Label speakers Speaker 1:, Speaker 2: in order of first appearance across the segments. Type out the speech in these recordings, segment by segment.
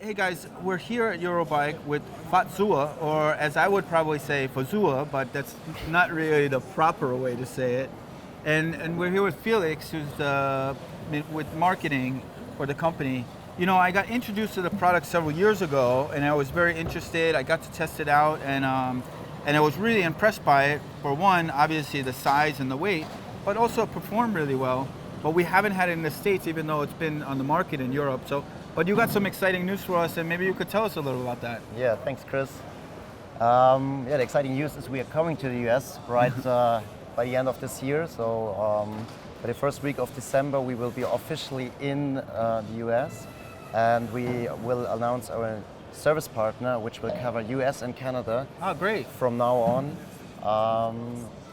Speaker 1: Hey guys, we're here at Eurobike with Fazua, or as I would probably say, Fazua, but that's not really the proper way to say it. And we're here with Felix, who's with marketing for the company. You know, I got introduced to the product several years ago, and I was very interested. I got to test it out, and I was really impressed by it. For one, obviously the size and the weight, but also it performed really well. But we haven't had it in the States, even though it's been on the market in Europe. But you got some exciting news for us, and maybe you could tell us a little about that.
Speaker 2: Yeah, thanks, Chris. The exciting news is we are coming to the US right by the end of this year. So by the first week of December, we will be officially in the US, and we will announce our service partner, which will cover US and Canada.
Speaker 1: Oh, great!
Speaker 2: From now on.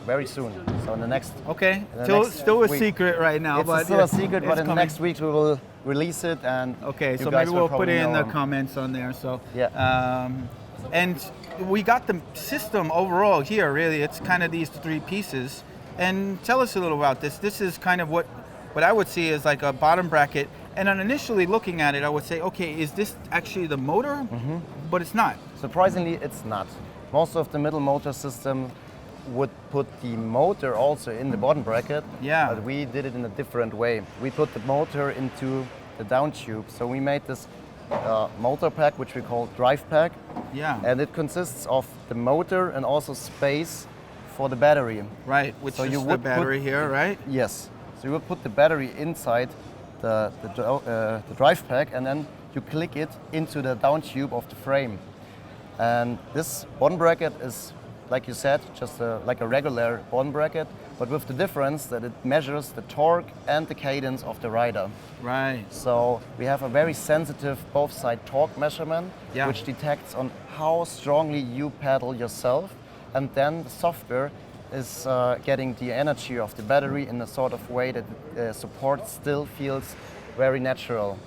Speaker 2: Very soon. So in the next.
Speaker 1: Okay. Still a secret right now,
Speaker 2: it's still a secret. But in the next weeks we will release it, and
Speaker 1: okay. So maybe we'll put it in the comments on there. So
Speaker 2: yeah.
Speaker 1: And we got the system overall here. Really, it's kind of these three pieces. And tell us a little about this. This is kind of what I would see as like a bottom bracket. And on initially looking at it, I would say, okay, is this actually the motor? Mm-hmm. But it's not.
Speaker 2: Surprisingly, it's not. Most of the middle motor system would put the motor also in the bottom bracket, but we did it in a different way. We put the motor into the down tube. So we made this motor pack, which we call drive pack.
Speaker 1: Yeah.
Speaker 2: And it consists of the motor and also space for the battery.
Speaker 1: Right, which is the battery here, right?
Speaker 2: Yes. So you would put the battery inside the drive pack, and then you click it into the down tube of the frame. And this bottom bracket is, like you said, just like a regular bottom bracket, but with the difference that it measures the torque and the cadence of the rider.
Speaker 1: Right.
Speaker 2: So we have a very sensitive both side torque measurement, which detects on how strongly you pedal yourself, and then the software is getting the energy of the battery in a sort of way that the support still feels very natural,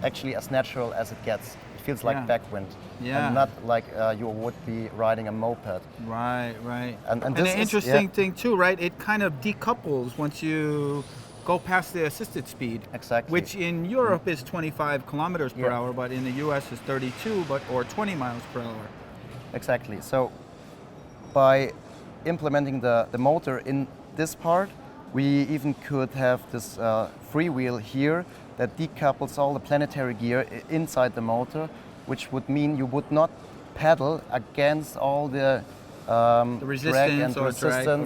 Speaker 2: actually as natural as it gets. It feels like backwind.
Speaker 1: Yeah.
Speaker 2: And not like you would be riding a moped.
Speaker 1: Right, right.
Speaker 2: And
Speaker 1: the interesting thing too, right? It kind of decouples once you go past the assisted speed.
Speaker 2: Exactly.
Speaker 1: Which in Europe is 25 kilometers per hour, but in the US is 32, or 20 miles per hour.
Speaker 2: Exactly. So by implementing the motor in this part, we even could have this freewheel here that decouples all the planetary gear inside the motor, which would mean you would not pedal against all the
Speaker 1: resistance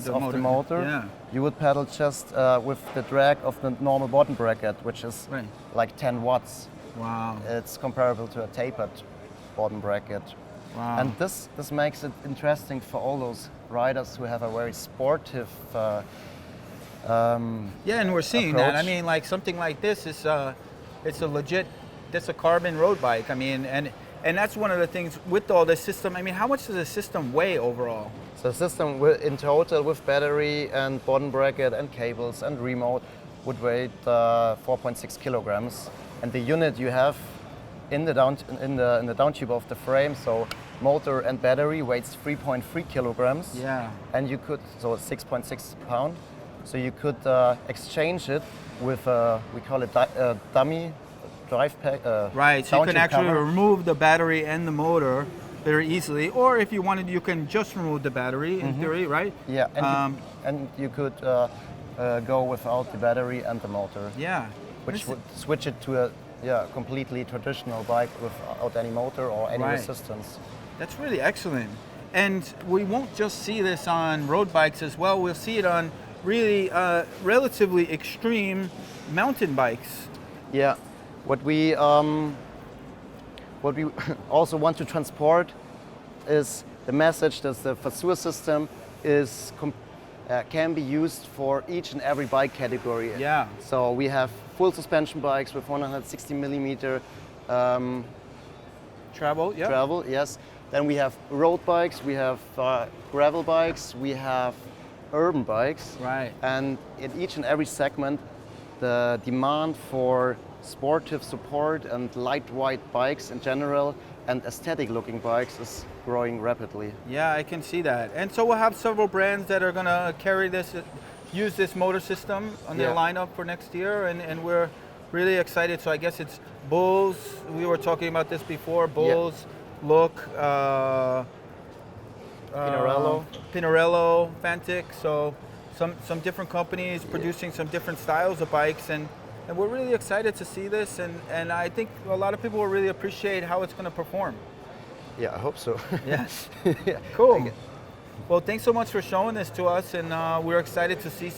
Speaker 2: of the motor.
Speaker 1: Yeah.
Speaker 2: You would pedal just with the drag of the normal bottom bracket, which is like 10 watts.
Speaker 1: Wow.
Speaker 2: It's comparable to a tapered bottom bracket.
Speaker 1: Wow.
Speaker 2: And this makes it interesting for all those riders who have a very sportive
Speaker 1: and we're seeing
Speaker 2: approach.
Speaker 1: that. I mean, like something like this is it's a legit, that's a carbon road bike. I mean, and that's one of the things with all this system. I mean, how much does the system weigh overall?
Speaker 2: So the system in total with battery and bottom bracket and cables and remote would weigh 4.6 kilograms. And the unit you have in the down tube of the frame, so motor and battery, weighs 3.3 kilograms.
Speaker 1: Yeah.
Speaker 2: And you could, so 6.6 pound. So you could exchange it with we call it dummy drive pack.
Speaker 1: Right, so you can actually remove the battery and the motor very easily, or if you wanted, you can just remove the battery in theory, right?
Speaker 2: Yeah, and you could go without the battery and the motor.
Speaker 1: Yeah.
Speaker 2: Which would switch it to a completely traditional bike without any motor or any resistance.
Speaker 1: That's really excellent. And we won't just see this on road bikes as well, we'll see it on really relatively extreme mountain bikes.
Speaker 2: Yeah, what we also want to transport is the message that the Fazua system is can be used for each and every bike category.
Speaker 1: Yeah.
Speaker 2: So we have full suspension bikes with 160 millimeter
Speaker 1: travel. Yeah.
Speaker 2: Travel, yes. Then we have road bikes, we have gravel bikes, we have urban bikes.
Speaker 1: Right.
Speaker 2: And in each and every segment, the demand for sportive support and lightweight bikes in general and aesthetic looking bikes is growing rapidly.
Speaker 1: Yeah, I can see that. And so we'll have several brands that are going to carry this, use this motor system on their lineup for next year, and we're really excited. So I guess it's Bulls, we were talking about this before. Bulls, Look, Pinarello, Fantic. So some different companies producing some different styles of bikes, and we're really excited to see this, and I think a lot of people will really appreciate how it's going to perform.
Speaker 2: Yeah, I hope so.
Speaker 1: Yes. Cool. Well, thanks so much for showing this to us, and we're excited to see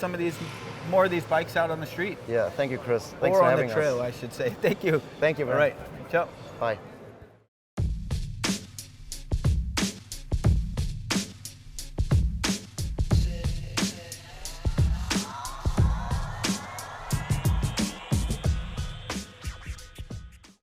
Speaker 1: more of these bikes out on the street.
Speaker 2: Yeah, thank you, Chris. Thanks
Speaker 1: or
Speaker 2: for
Speaker 1: on
Speaker 2: having
Speaker 1: the trail,
Speaker 2: us.
Speaker 1: I should say. Thank you.
Speaker 2: Thank you, man.
Speaker 1: All right. Ciao.
Speaker 2: Bye.